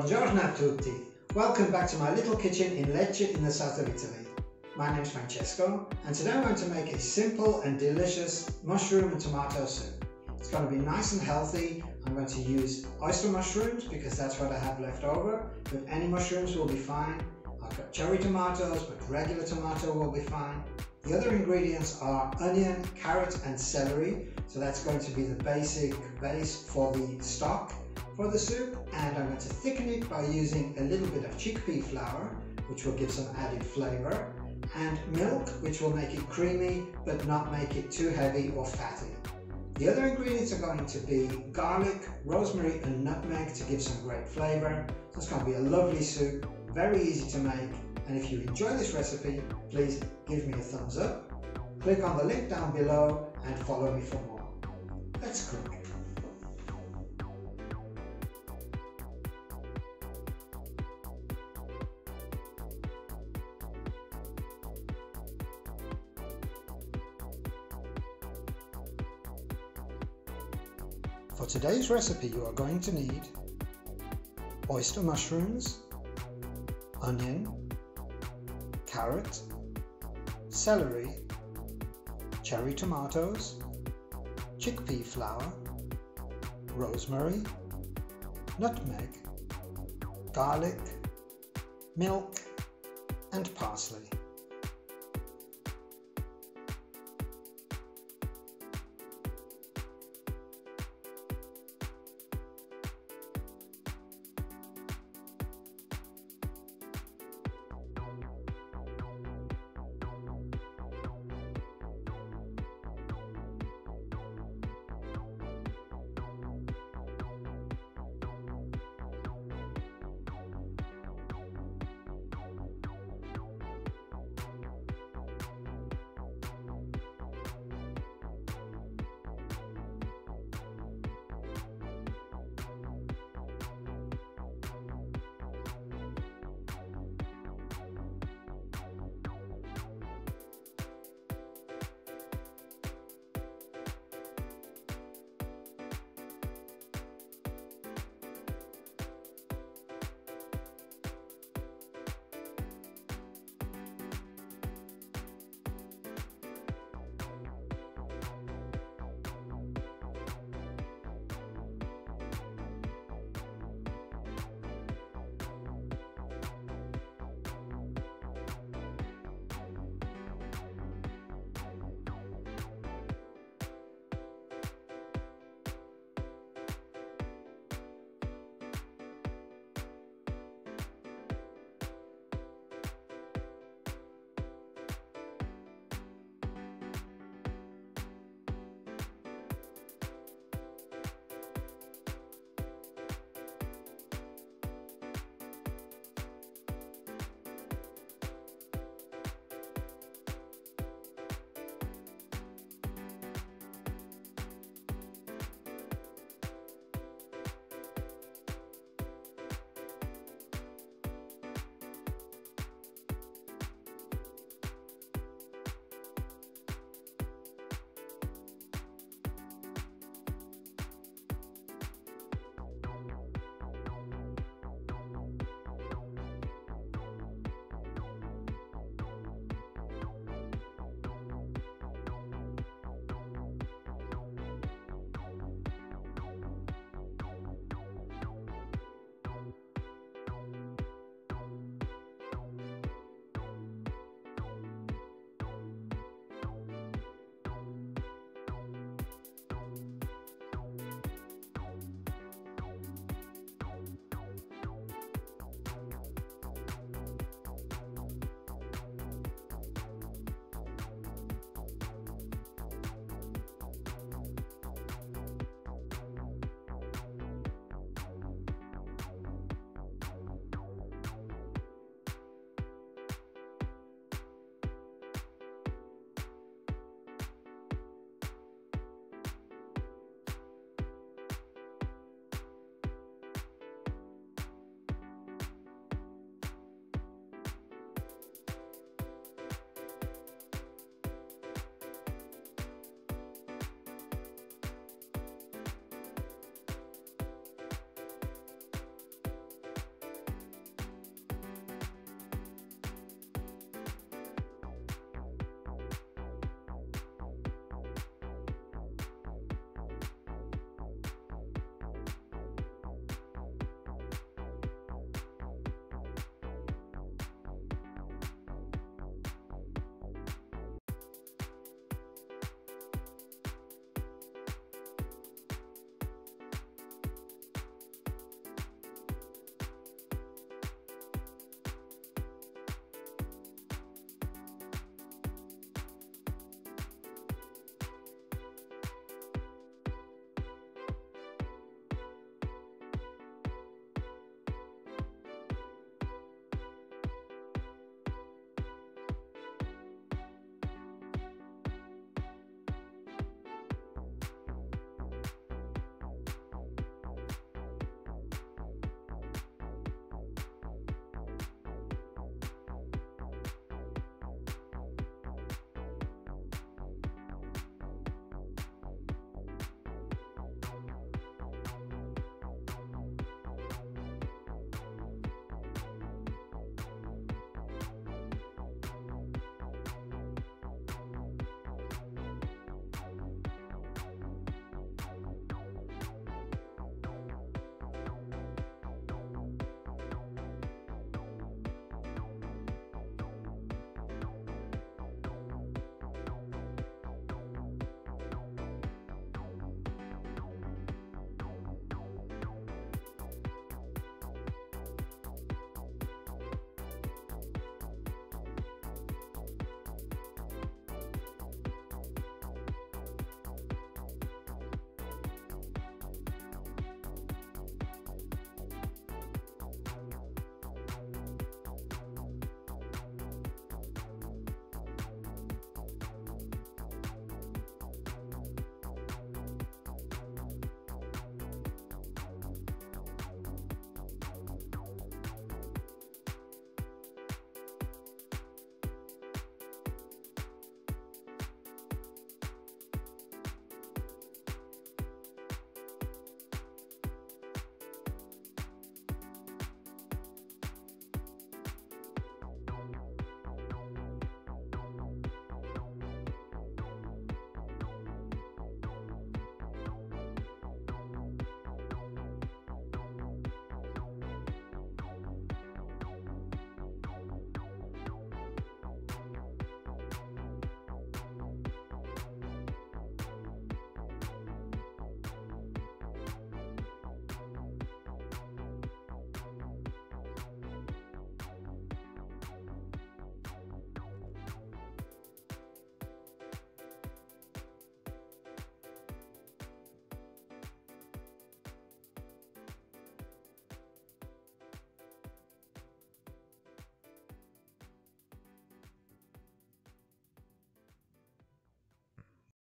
Buongiorno a tutti! Welcome back to my little kitchen in Lecce in the south of Italy. My name is Francesco and today I'm going to make a simple and delicious mushroom and tomato soup. It's going to be nice and healthy. I'm going to use oyster mushrooms because that's what I have left over, but any mushrooms will be fine. I've got cherry tomatoes, but regular tomato will be fine. The other ingredients are onion, carrot and celery, so that's going to be the basic base for the stock for the soup, and I'm going to thicken it by using a little bit of chickpea flour, which will give some added flavour, and milk, which will make it creamy but not make it too heavy or fatty. The other ingredients are going to be garlic, rosemary and nutmeg to give some great flavour. So it's going to be a lovely soup, very easy to make, and if you enjoy this recipe, please give me a thumbs up, click on the link down below and follow me for more. Let's cook. For today's recipe you are going to need oyster mushrooms, onion, carrot, celery, cherry tomatoes, chickpea flour, rosemary, nutmeg, garlic, milk and parsley.